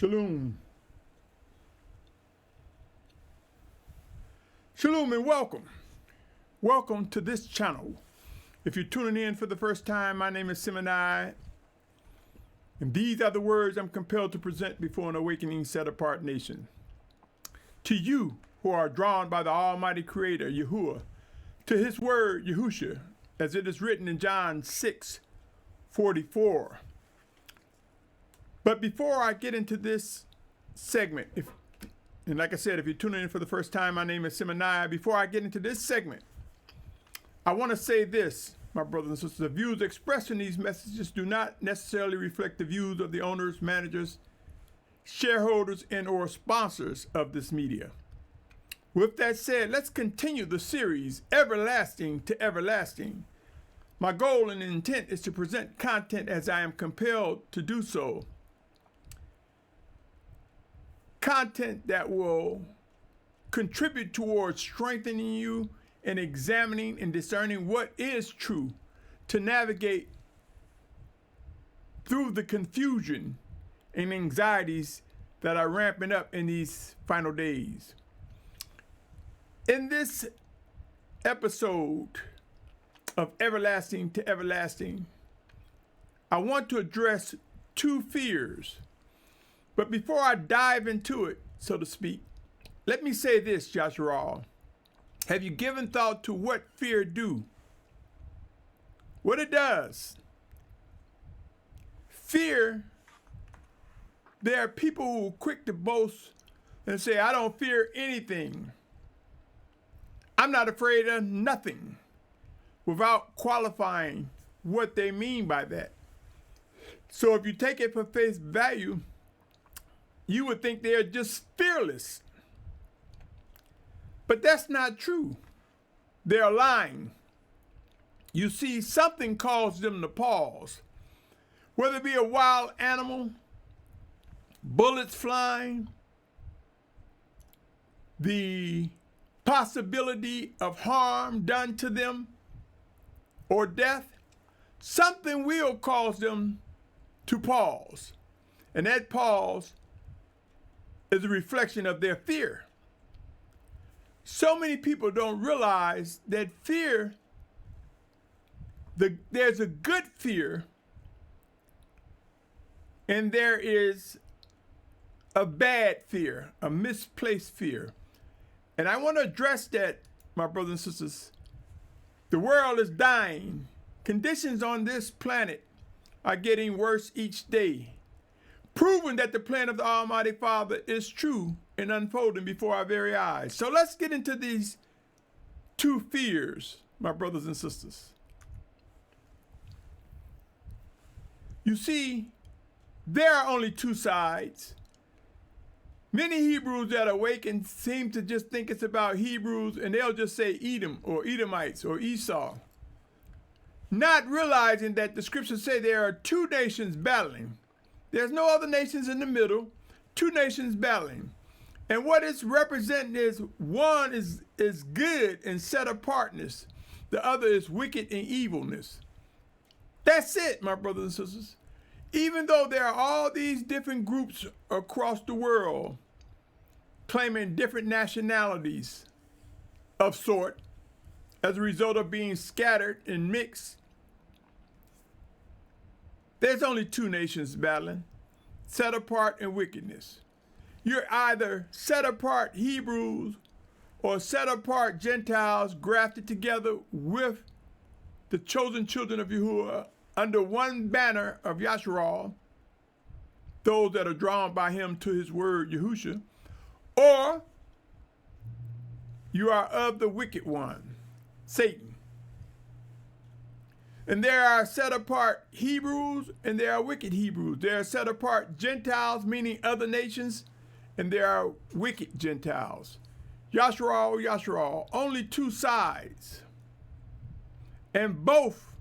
Shalum. Shalom and welcome. Welcome to this channel. If you're tuning in for the first time, my name is Symmanayah, and these are the words I'm compelled to present before an awakening set-apart nation. To you who are drawn by the Almighty Creator, Yahuah, to his word, Yahusha, as it is written in John 6:44. But before I get into this segment, and like I said, if you're tuning in for the first time, my name is Symmanayah. Before I get into this segment, I want to say this, my brothers and sisters. The views expressed in these messages do not necessarily reflect the views of the owners, managers, shareholders, and or sponsors of this media. With that said, let's continue the series, Everlasting to Everlasting. My goal and intent is to present content as I am compelled to do so. Content that will contribute towards strengthening you and examining and discerning what is true to navigate through the confusion and anxieties that are ramping up in these final days. In this episode of Everlasting to Everlasting, I want to address two fears. But before I dive into it, so to speak, let me say this, Yahusha. Have you given thought to what fear do? What it does? Fear, there are people who are quick to boast and say, I don't fear anything. I'm not afraid of nothing, without qualifying what they mean by that. So if you take it for face value, you would think they're just fearless. But that's not true. They're lying. You see, something caused them to pause. Whether it be a wild animal, bullets flying, the possibility of harm done to them, or death, something will cause them to pause. And that pause is a reflection of their fear. So many people don't realize that fear, there's a good fear and there is a bad fear, a misplaced fear. And I want to address that, my brothers and sisters. The world is dying. Conditions on this planet are getting worse each day, proving that the plan of the Almighty Father is true and unfolding before our very eyes. So let's get into these two fears, my brothers and sisters. You see, there are only two sides. Many Hebrews that awaken seem to just think it's about Hebrews, and they'll just say Edom or Edomites or Esau, not realizing that the scriptures say there are two nations battling. There's no other nations in the middle, two nations battling. And what it's representing is one is good and set apartness. The other is wicked and evilness. That's it, my brothers and sisters. Even though there are all these different groups across the world claiming different nationalities of sort as a result of being scattered and mixed, there's only two nations battling, set apart and wickedness. You're either set apart Hebrews or set apart Gentiles grafted together with the chosen children of Yahuah under one banner of Yahusha, those that are drawn by him to his word, Yahusha, or you are of the wicked one, Satan. And there are set apart Hebrews and there are wicked Hebrews. There are set apart Gentiles, meaning other nations, and there are wicked Gentiles. Yahusha, only two sides. And both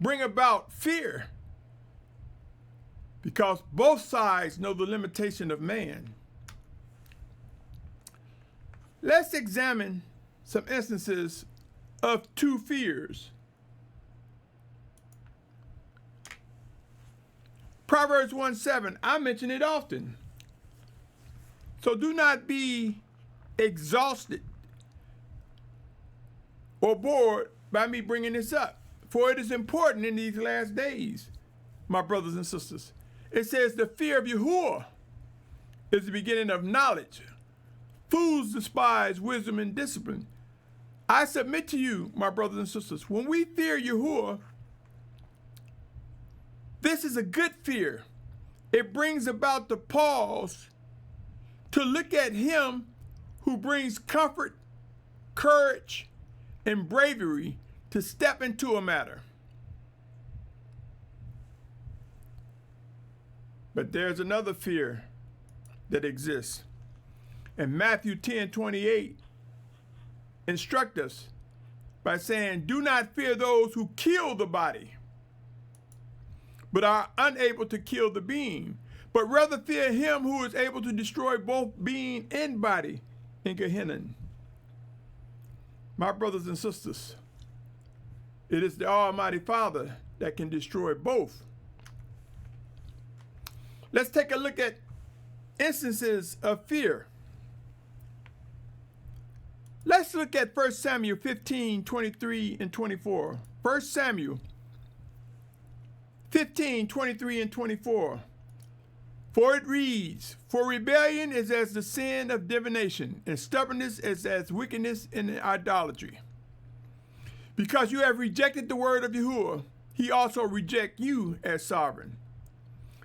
bring about fear because both sides know the limitation of man. Let's examine some instances of two fears. Proverbs 1:7, I mention it often. So do not be exhausted or bored by me bringing this up, for it is important in these last days, my brothers and sisters. It says the fear of Yahuah is the beginning of knowledge. Fools despise wisdom and discipline. I submit to you, my brothers and sisters, when we fear Yahuah, this is a good fear. It brings about the pause to look at him who brings comfort, courage, and bravery to step into a matter. But there's another fear that exists. And Matthew 10:28 instruct us by saying, do not fear those who kill the body, but are unable to kill the being, but rather fear him who is able to destroy both being and body in Gehenna. My brothers and sisters, it is the Almighty Father that can destroy both. Let's take a look at instances of fear. Let's look at 1 Samuel 15:23 and 24. 1 Samuel 15:23 and 24. For it reads, for rebellion is as the sin of divination, and stubbornness is as wickedness in idolatry. Because you have rejected the word of Yahuah, he also reject you as sovereign.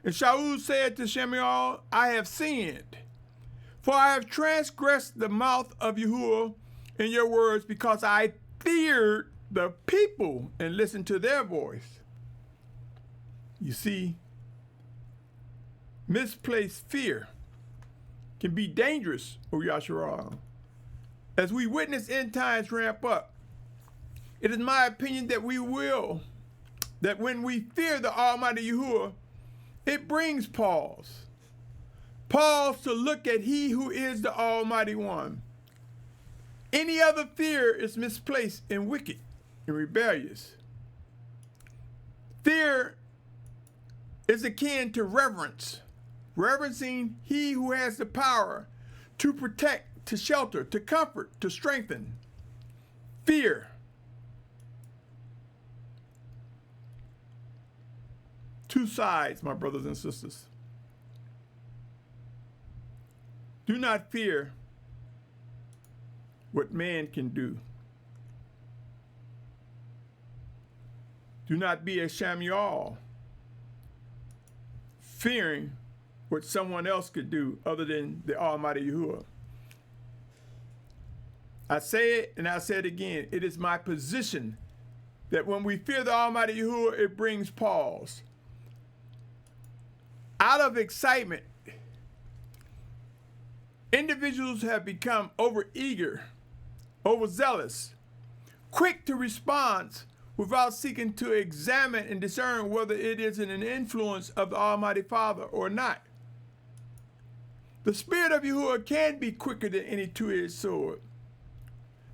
And Shalum said to Symmanayah, I have sinned, for I have transgressed the mouth of Yahuah in your words, because I feared the people and listened to their voice. You see, misplaced fear can be dangerous, O Yahusha. As we witness end times ramp up, it is my opinion that that when we fear the Almighty Yahuah, it brings pause. Pause to look at he who is the Almighty One. Any other fear is misplaced and wicked and rebellious. Fear is akin to reverence, reverencing he who has the power to protect, to shelter, to comfort, to strengthen. Fear. Two sides, my brothers and sisters. Do not fear what man can do. Do not be a Shamyal, fearing what someone else could do other than the Almighty Yahuah. I say it and I say it again. It is my position that when we fear the Almighty Yahuah, it brings pause. Out of excitement, individuals have become overeager, overzealous, quick to respond without seeking to examine and discern whether it is an influence of the Almighty Father or not. The Spirit of Yahuah can be quicker than any two-edged sword.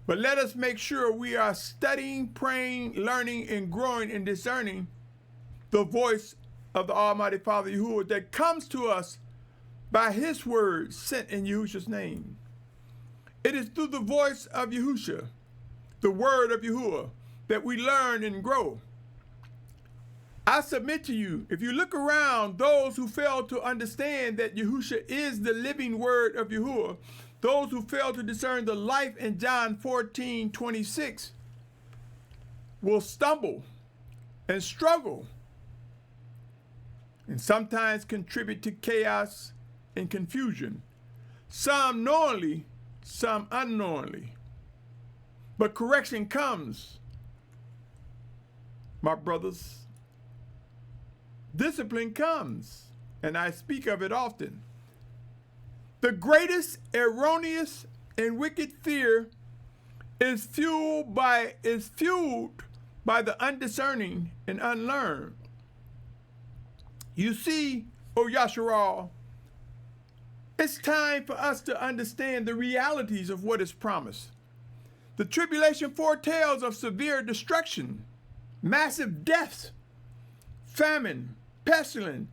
But let us make sure we are studying, praying, learning, and growing in discerning the voice of the Almighty Father Yahuah that comes to us by his word sent in Yahusha's name. It is through the voice of Yahusha, the word of Yahuah, that we learn and grow. I submit to you, if you look around, those who fail to understand that Yahusha is the living word of Yahuah, those who fail to discern the life in John 14:26 will stumble and struggle and sometimes contribute to chaos and confusion, some knowingly, some unknowingly. But correction comes, my brothers. Discipline comes, and I speak of it often. The greatest erroneous and wicked fear is fueled by the undiscerning and unlearned. You see, O Yahusha, it's time for us to understand the realities of what is promised. The tribulation foretells of severe destruction, massive deaths, famine, pestilence,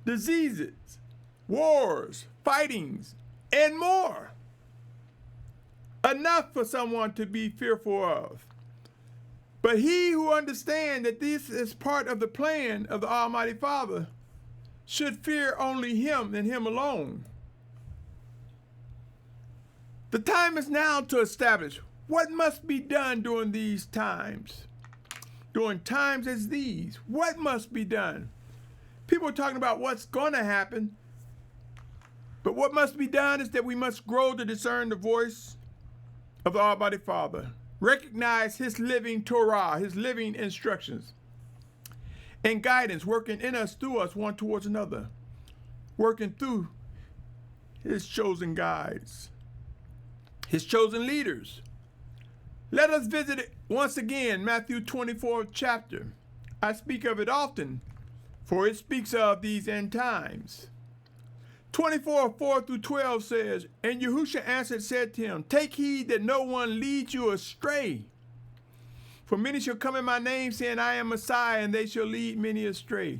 diseases, wars, fightings, and more. Enough for someone to be fearful of. But he who understands that this is part of the plan of the Almighty Father should fear only him and him alone. The time is now to establish what must be done during these times. During times as these, what must be done? People are talking about what's going to happen, but what must be done is that we must grow to discern the voice of the Almighty Father, recognize his living Torah, his living instructions, and guidance working in us, through us, one towards another, working through his chosen guides, his chosen leaders. Let us visit it once again, Matthew 24th chapter. I speak of it often, for it speaks of these end times. 24:4-12 says, And Yahusha answered, said to him, Take heed that no one leads you astray. For many shall come in my name, saying, I am Messiah, and they shall lead many astray.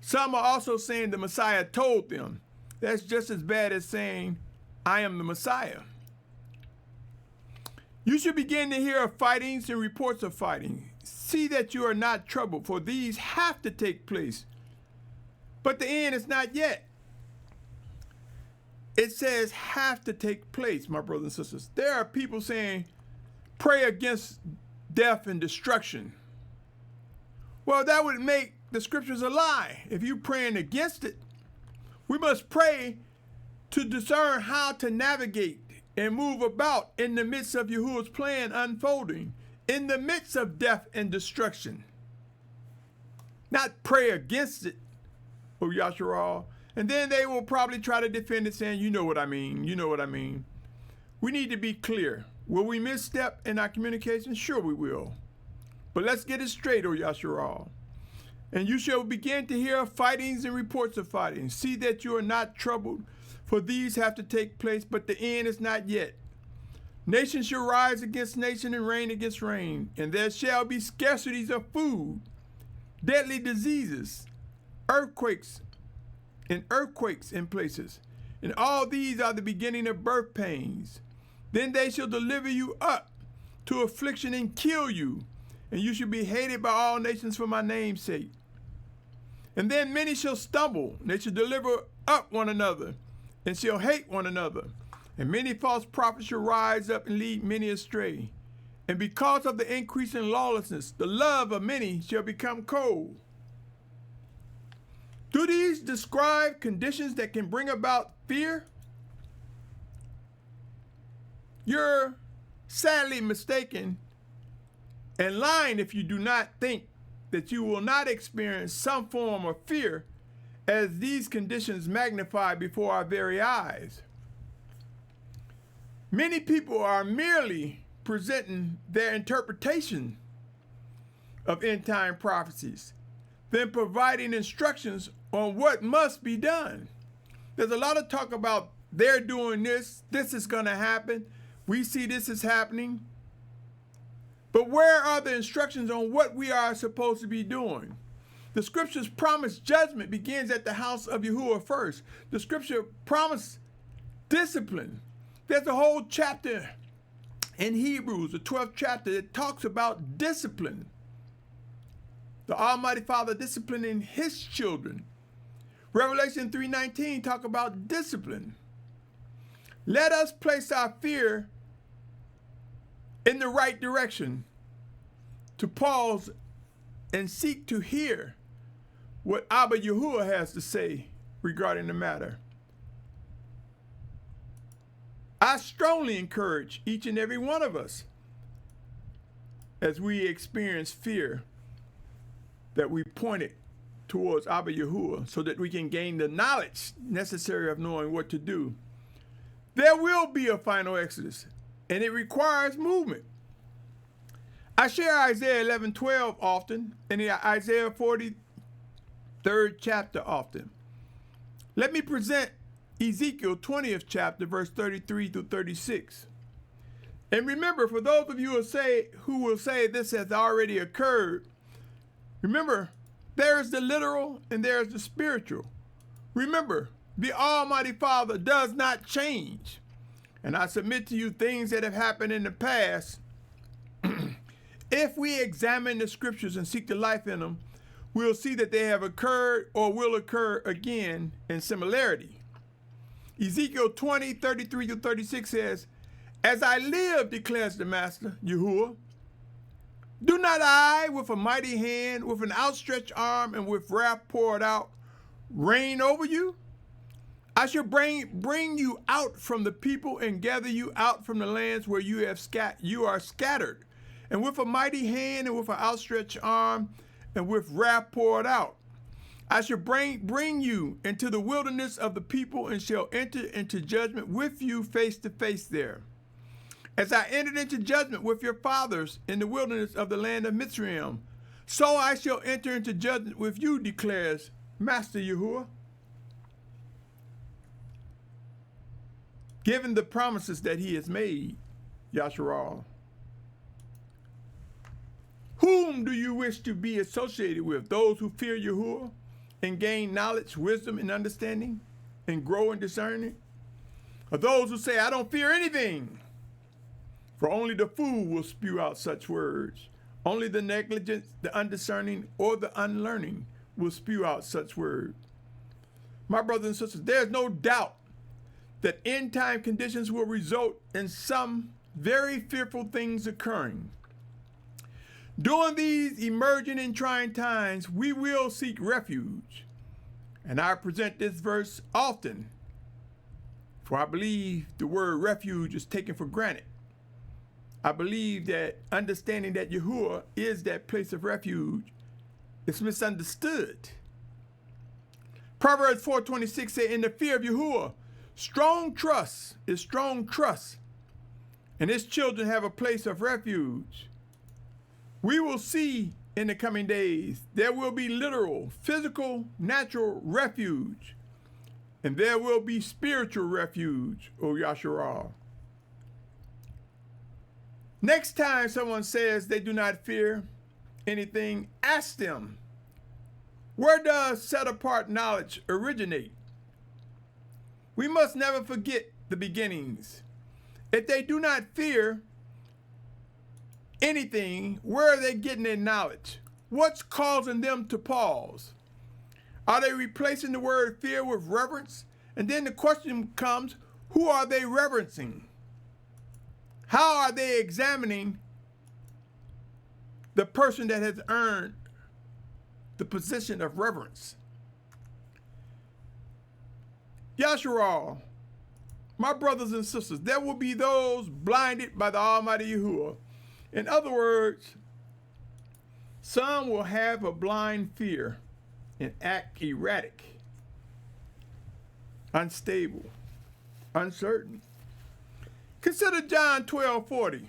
Some are also saying the Messiah told them. That's just as bad as saying, I am the Messiah. You should begin to hear of fightings and reports of fighting. See that you are not troubled, for these have to take place. But the end is not yet. It says have to take place, my brothers and sisters. There are people saying, pray against death and destruction. Well, that would make the scriptures a lie if you're praying against it. We must pray to discern how to navigate and move about in the midst of Yahuwah's plan unfolding, in the midst of death and destruction. Not pray against it, O Yahusha. And then they will probably try to defend it, saying, you know what I mean, you know what I mean. We need to be clear. Will we misstep in our communication? Sure we will. But let's get it straight, O Yahusha. And you shall begin to hear of fightings and reports of fightings. See that you are not troubled, for these have to take place, but the end is not yet. Nation shall rise against nation and reign against reign, and there shall be scarcities of food, deadly diseases, earthquakes in places. And all these are the beginning of birth pains. Then they shall deliver you up to affliction and kill you, and you shall be hated by all nations for my name's sake. And then many shall stumble, and they shall deliver up one another, and shall hate one another. And many false prophets shall rise up and lead many astray. And because of the increase in lawlessness, the love of many shall become cold. Do these describe conditions that can bring about fear? You're sadly mistaken and lying if you do not think that you will not experience some form of fear as these conditions magnify before our very eyes. Many people are merely presenting their interpretation of end-time prophecies, then providing instructions on what must be done. There's a lot of talk about they're doing this is going to happen, we see this is happening. But where are the instructions on what we are supposed to be doing? The scriptures promise judgment begins at the house of Yahuwah first. The scripture promise discipline. There's a whole chapter in Hebrews, the 12th chapter, that talks about discipline. The Almighty Father disciplining his children. Revelation 3:19 talk about discipline. Let us place our fear in the right direction, to pause and seek to hear what Abba Yahuwah has to say regarding the matter. I strongly encourage each and every one of us, as we experience fear, that we point it towards Abba Yahuwah so that we can gain the knowledge necessary of knowing what to do. There will be a final exodus, and it requires movement. I share Isaiah 11:12 often, and the Isaiah 43rd chapter often. Let me present Ezekiel 20th chapter, verse 33-36. And remember, for those of you who will say this has already occurred, remember, there is the literal and there is the spiritual. Remember, the Almighty Father does not change. And I submit to you things that have happened in the past. If we examine the scriptures and seek the life in them, we'll see that they have occurred or will occur again in similarity. Ezekiel 20:33-36 says, "As I live, declares the Master, Yahuah, do not I, with a mighty hand, with an outstretched arm, and with wrath poured out, reign over you? I shall bring you out from the people and gather you out from the lands where you are scattered, and with a mighty hand and with an outstretched arm and with wrath poured out. I shall bring you into the wilderness of the people and shall enter into judgment with you face to face there. As I entered into judgment with your fathers in the wilderness of the land of Mitzrayim, so I shall enter into judgment with you, declares Master Yahuah." Given the promises that he has made, Yahusha, whom do you wish to be associated with? Those who fear Yahuah and gain knowledge, wisdom, and understanding, and grow in discerning? Or those who say, "I don't fear anything"? For only the fool will spew out such words. Only the negligent, the undiscerning, or the unlearning will spew out such words. My brothers and sisters, there's no doubt that end time conditions will result in some very fearful things occurring. During these emerging and trying times, we will seek refuge. And I present this verse often, for I believe the word refuge is taken for granted. I believe that understanding that Yahuah is that place of refuge is misunderstood. Proverbs 4:26 says, "In the fear of Yahuah, strong trust is strong trust, and his children have a place of refuge." We will see in the coming days, there will be literal, physical, natural refuge, and there will be spiritual refuge, O Yahusha. Next time someone says they do not fear anything, ask them, where does set-apart knowledge originate? We must never forget the beginnings. If they do not fear anything, where are they getting their knowledge? What's causing them to pause? Are they replacing the word fear with reverence? And then the question comes, who are they reverencing? How are they examining the person that has earned the position of reverence? Yahusha, my brothers and sisters, there will be those blinded by the Almighty Yahuah. In other words, some will have a blind fear and act erratic, unstable, uncertain. Consider John 12:40.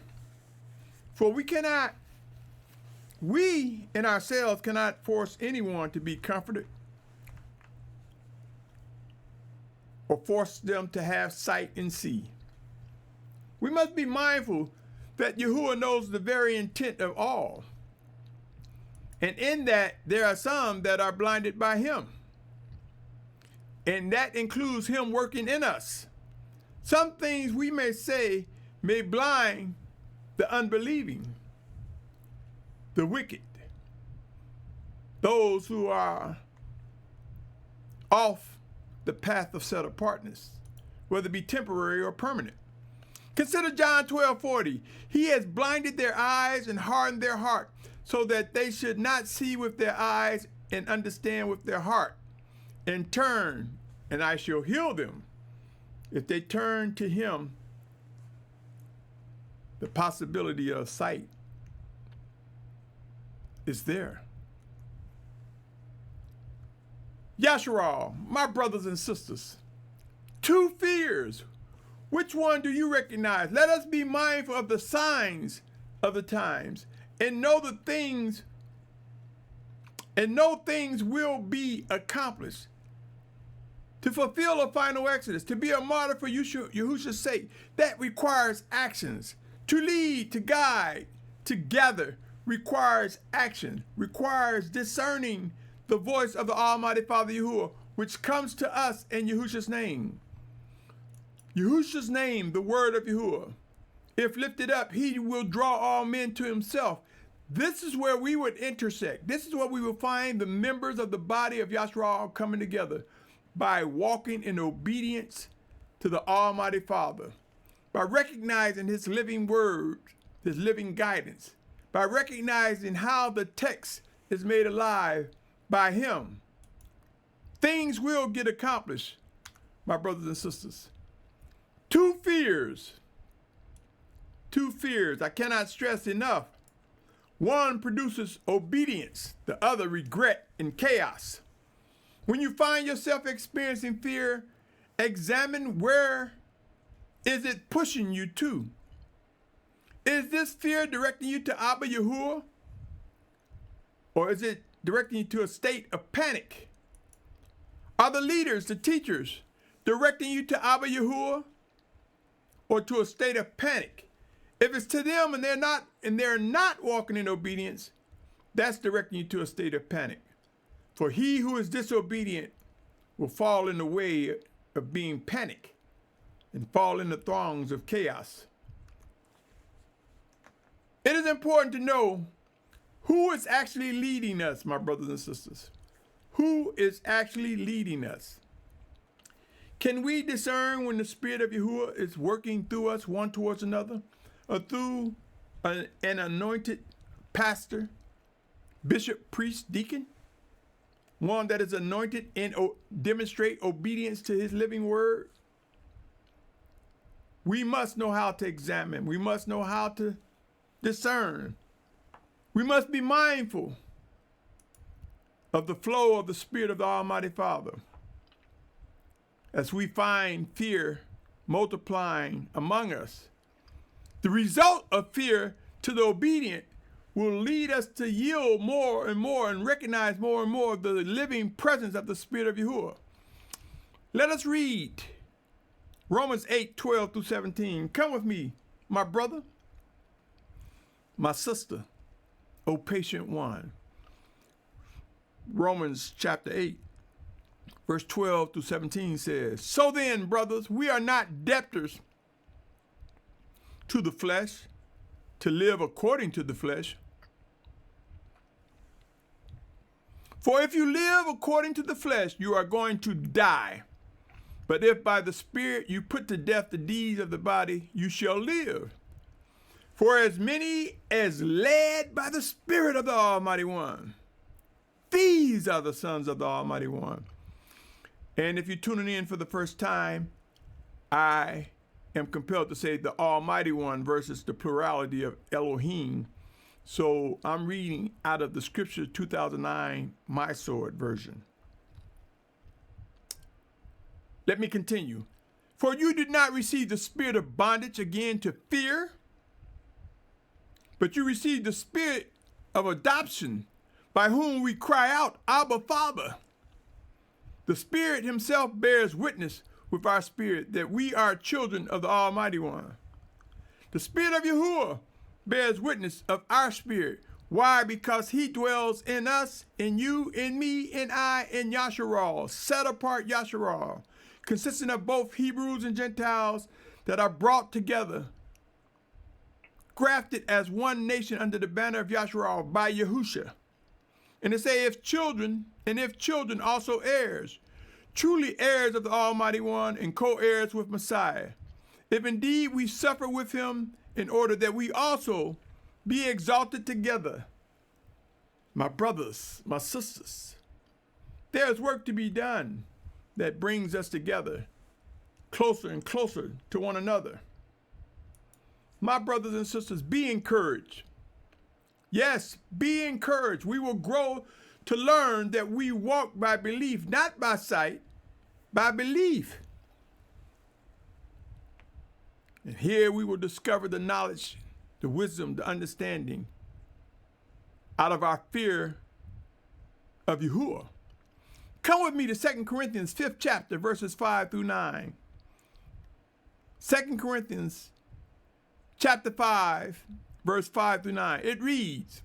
For we in ourselves cannot force anyone to be comforted or force them to have sight and see. We must be mindful that Yahuah knows the very intent of all. And in that, there are some that are blinded by him. And that includes him working in us. Some things we may say may blind the unbelieving, the wicked, those who are off the path of set-apartness, whether it be temporary or permanent. Consider John 12:40. He has blinded their eyes and hardened their heart, so that they should not see with their eyes and understand with their heart, and turn, and I shall heal them. If they turn to him, the possibility of sight is there. Yahusha, my brothers and sisters, two fears. Which one do you recognize? Let us be mindful of the signs of the times and know things will be accomplished. To fulfill a final exodus, to be a martyr for Yahusha's sake, that requires actions. To lead, to guide, to gather requires action, requires discerning the voice of the Almighty Father Yahuah, which comes to us in Yahusha's name. Yahusha's name, the word of Yahuwah. If lifted up, he will draw all men to himself. This is where we would intersect. This is where we will find the members of the body of Yahshua coming together by walking in obedience to the Almighty Father, by recognizing his living word, his living guidance, by recognizing how the text is made alive by him. Things will get accomplished, my brothers and sisters. Two fears I cannot stress enough. One produces obedience, the other regret and chaos. When you find yourself experiencing fear, examine where is it pushing you to. Is this fear directing you to Abba Yahuwah? Or is it directing you to a state of panic? Are the leaders, the teachers, directing you to Abba Yahuwah or to a state of panic? If it's to them and they're not walking in obedience, that's directing you to a state of panic. For he who is disobedient will fall in the way of being panic and fall in the throngs of chaos. It is important to know who is actually leading us, my brothers and sisters. Who is actually leading us? Can we discern when the Spirit of Yahuwah is working through us one towards another, or through an anointed pastor, bishop, priest, deacon? One that is anointed and demonstrate obedience to his living word? We must know how to examine. We must know how to discern. We must be mindful of the flow of the Spirit of the Almighty Father. As we find fear multiplying among us, the result of fear to the obedient will lead us to yield more and more and recognize more and more the living presence of the Spirit of Yahuwah. Let us read Romans 8:12 through 17. Come with me, my brother, my sister, O patient one. Romans chapter 8, verse 12 through 17 says, So then, brothers, we are not debtors to the flesh, to live according to the flesh. For if you live according to the flesh, you are going to die. But if by the Spirit you put to death the deeds of the body, you shall live. For as many as led by the Spirit of the Almighty One, these are the sons of the Almighty One. And if you're tuning in for the first time, I am compelled to say the Almighty One versus the plurality of Elohim. So I'm reading out of the Scripture 2009 My Sword version. Let me continue. For you did not receive the spirit of bondage again to fear, but you received the spirit of adoption, by whom we cry out, Abba, Father. The Spirit himself bears witness with our spirit that we are children of the Almighty One. The Spirit of Yahuwah bears witness of our spirit. Why? Because he dwells in us, in you, in me, in I, in Yahshua, set apart Yahshua, consisting of both Hebrews and Gentiles that are brought together, grafted as one nation under the banner of Yahshua by Yahusha. And they say, if children also heirs, truly heirs of the Almighty One and co-heirs with Messiah, if indeed we suffer with him, in order that we also be exalted together. My brothers, my sisters, there's work to be done that brings us together closer and closer to one another. My brothers and sisters, be encouraged. Yes, be encouraged. We will grow to learn that we walk by belief, not by sight, by belief. And here we will discover the knowledge, the wisdom, the understanding out of our fear of Yahuwah. Come with me to 2 Corinthians 5th chapter, verses 5 through 9. 2 Corinthians chapter 5, verse 5 through 9. It reads,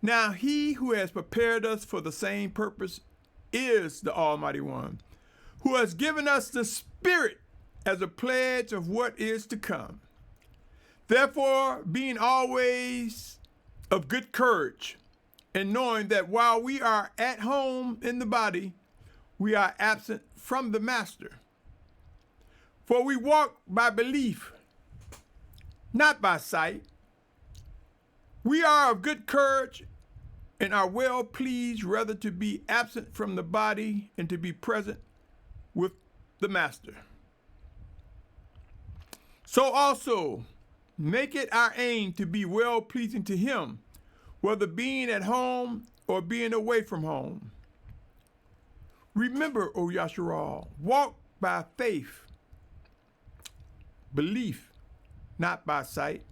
Now he who has prepared us for the same purpose is the Almighty One, who has given us the Spirit as a pledge of what is to come. Therefore, being always of good courage, and knowing that while we are at home in the body, we are absent from the Master. For we walk by belief, not by sight. We are of good courage and are well pleased rather to be absent from the body and to be present with the Master. So also make it our aim to be well pleasing to him, whether being at home or being away from home. Remember, O Yahushua, walk by faith, belief, not by sight.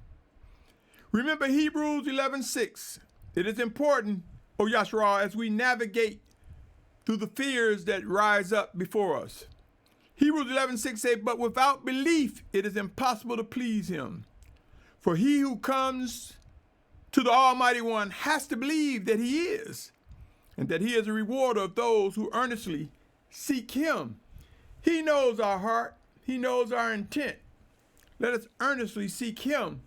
Remember Hebrews 11:6. It is important, O Yahushua, as we navigate through the fears that rise up before us. Hebrews 11:6 says, but without belief it is impossible to please him. For he who comes to the Almighty One has to believe that he is, and that he is a rewarder of those who earnestly seek him. He knows our heart. He knows our intent. Let us earnestly seek him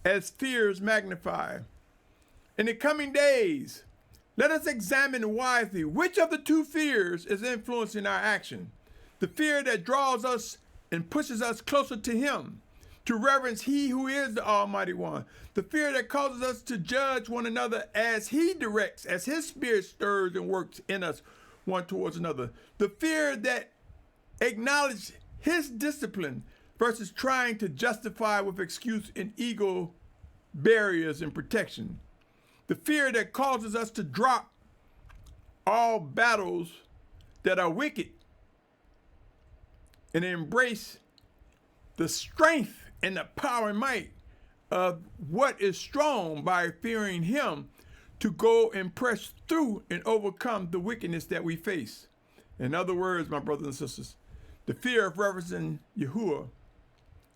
as fears magnify. In the coming days, let us examine wisely which of the two fears is influencing our action. The fear that draws us and pushes us closer to him, to reverence he who is the Almighty One. The fear that causes us to judge one another as he directs, as his Spirit stirs and works in us one towards another. The fear that acknowledges his discipline versus trying to justify with excuse and ego barriers and protection. The fear that causes us to drop all battles that are wicked and embrace the strength and the power and might of what is strong by fearing him, to go and press through and overcome the wickedness that we face. In other words, my brothers and sisters, the fear of reverencing Yahuwah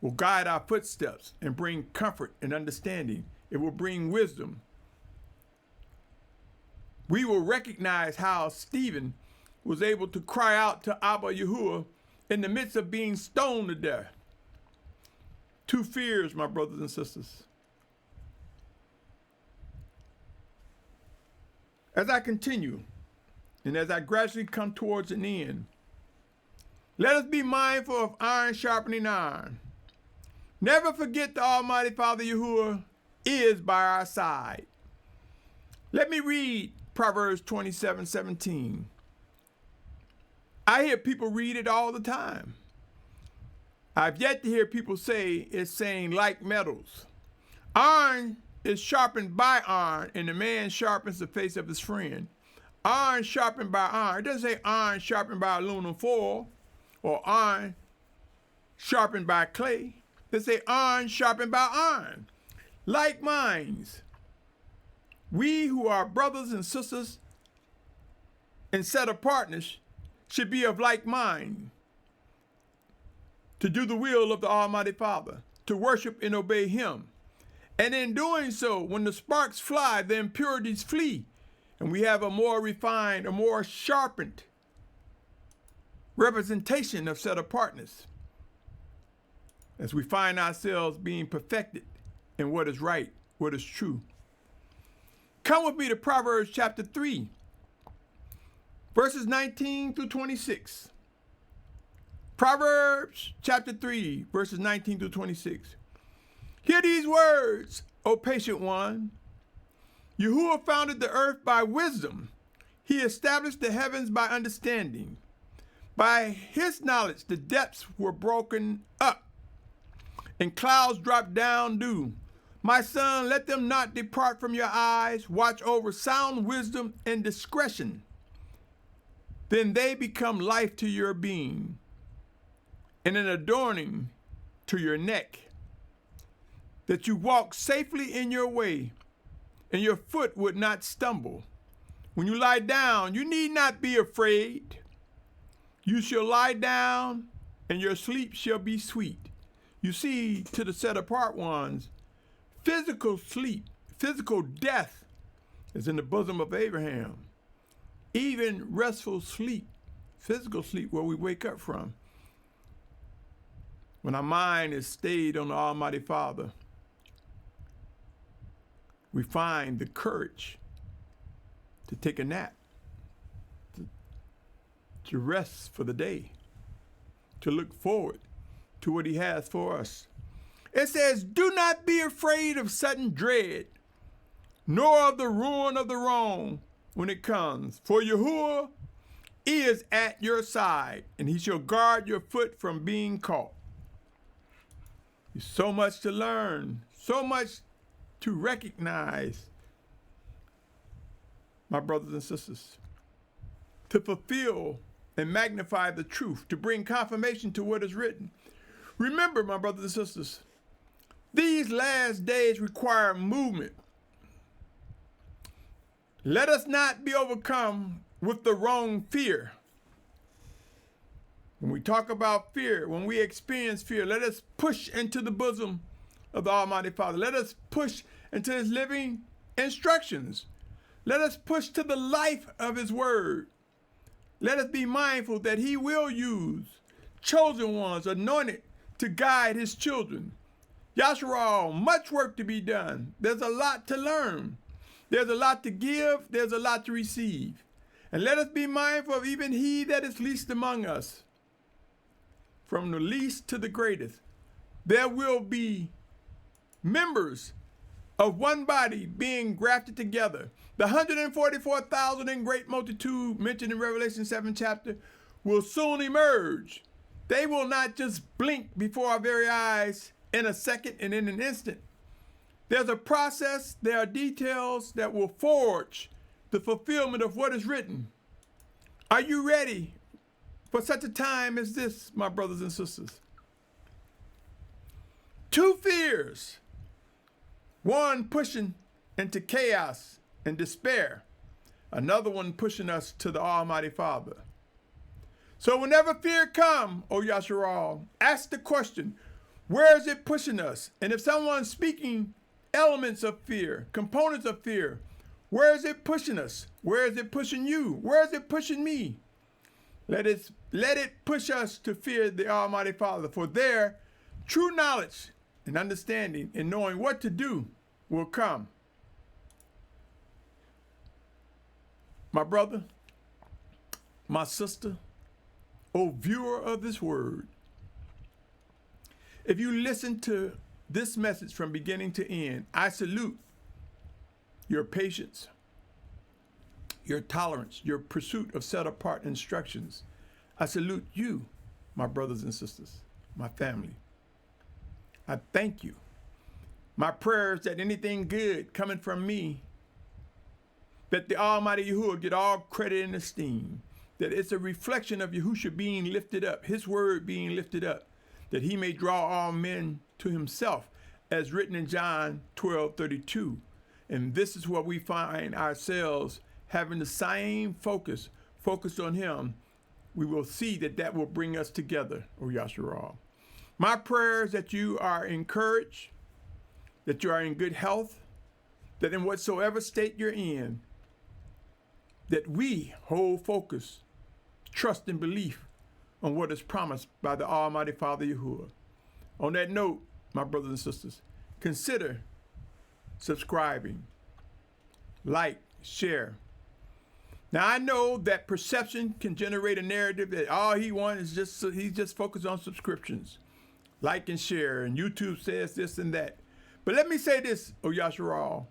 will guide our footsteps and bring comfort and understanding. It will bring wisdom. We will recognize how Stephen was able to cry out to Abba Yahuwah in the midst of being stoned to death. Two fears, my brothers and sisters. As I continue, and as I gradually come towards an end, let us be mindful of iron sharpening iron. Never forget the Almighty Father Yahuwah is by our side. Let me read Proverbs 27:17. I hear people read it all the time. I've yet to hear people say it's saying like metals. Iron is sharpened by iron, and the man sharpens the face of his friend. Iron sharpened by iron. It doesn't say iron sharpened by aluminum foil or iron sharpened by clay. It say iron sharpened by iron. Like minds. We who are brothers and sisters and set apartness should be of like mind, to do the will of the Almighty Father, to worship and obey him. And in doing so, when the sparks fly, the impurities flee, and we have a more refined, a more sharpened representation of set apartness, as we find ourselves being perfected in what is right, what is true. Come with me to Proverbs chapter 3, verses 19 through 26. Proverbs chapter 3, verses 19 through 26. Hear these words, O patient one. Yahuwah founded the earth by wisdom. He established the heavens by understanding. By his knowledge, the depths were broken up, and clouds dropped down dew. My son, let them not depart from your eyes. Watch over sound wisdom and discretion. Then they become life to your being and an adorning to your neck, that you walk safely in your way and your foot would not stumble. When you lie down, you need not be afraid. You shall lie down and your sleep shall be sweet. You see, to the set apart ones, physical sleep, physical death is in the bosom of Abraham. even restful sleep, physical sleep where we wake up from. When our mind is stayed on the Almighty Father, we find the courage to take a nap, to rest for the day, to look forward to what he has for us. It says, do not be afraid of sudden dread, nor of the ruin of the wrong when it comes. For Yahuah is at your side, and he shall guard your foot from being caught. There's so much to learn, so much to recognize, my brothers and sisters, to fulfill and magnify the truth, to bring confirmation to what is written. Remember, my brothers and sisters, these last days require movement. Let us not be overcome with the wrong fear. When we talk about fear, when we experience fear, let us push into the bosom of the Almighty Father. Let us push into his living instructions. Let us push to the life of his word. Let us be mindful that he will use chosen ones, anointed to guide his children. Yahusha, much work to be done. There's a lot to learn. There's a lot to give. There's a lot to receive. And let us be mindful of even he that is least among us. From the least to the greatest, there will be members of one body being grafted together. The 144,000 in great multitude mentioned in Revelation 7 chapter will soon emerge. They will not just blink before our very eyes in a second and in an instant. There's a process, there are details that will forge the fulfillment of what is written. Are you ready for such a time as this, my brothers and sisters? Two fears. One pushing into chaos and despair. Another one pushing us to the Almighty Father. So whenever fear comes, O Yahusha, ask the question, where is it pushing us? And if someone's speaking elements of fear, components of fear, where is it pushing us? Where is it pushing you? Where is it pushing me? Let it push us to fear the Almighty Father, for there true knowledge and understanding and knowing what to do will come. My brother, my sister, O viewer of this word, if you listen to this message from beginning to end, I salute your patience, your tolerance, your pursuit of set-apart instructions. I salute you, my brothers and sisters, my family. I thank you. My prayer is that anything good coming from me, that the Almighty Yahuah get all credit and esteem, that it's a reflection of Yahusha being lifted up, his word being lifted up, that he may draw all men to himself, as written in John 12:32. And this is what we find ourselves having the same focused on him. We will see that will bring us together, O Yahusha. My prayer is that you are encouraged, that you are in good health, that in whatsoever state you're in, that we hold focus, trust, and belief on what is promised by the Almighty Father Yahuah. On that note, my brothers and sisters, consider subscribing, like, share. Now I know that perception can generate a narrative that all he wants is he's just focused on subscriptions, like and share, and YouTube says this and that. But let me say this, O Yahusha,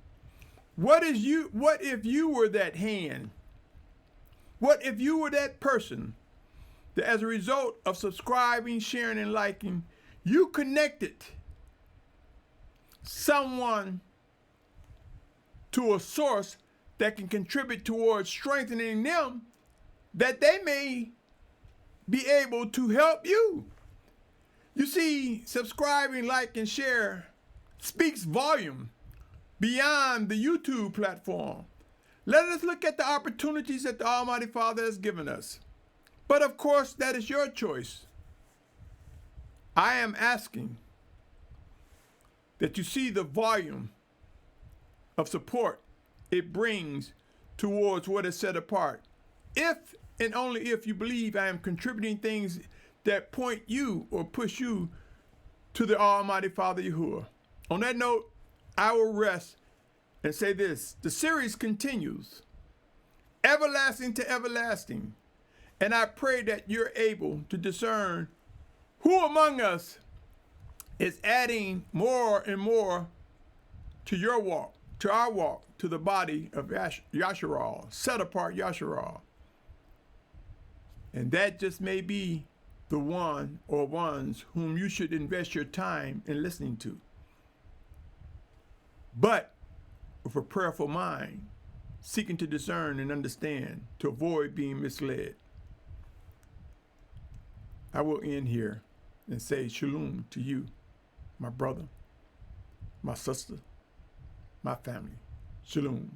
what if you were that hand? What if you were that person that as a result of subscribing, sharing, and liking, you connected someone to a source that can contribute towards strengthening them, that they may be able to help you? You see, subscribing, like, and share speaks volume beyond the YouTube platform. Let us look at the opportunities that the Almighty Father has given us. But of course, that is your choice. I am asking that you see the volume of support it brings towards what is set apart if and only if you believe I am contributing things that point you or push you to the Almighty Father Yahuah. On that note, I will rest and say this. The series continues, everlasting to everlasting. And I pray that you're able to discern who among us is adding more and more to your walk, to our walk, to the body of Yahusha, set apart Yahusha. And that just may be the one or ones whom you should invest your time in listening to. But with a prayerful mind, seeking to discern and understand, to avoid being misled. I will end here and say shalom to you, my brother, my sister, my family. Shalom.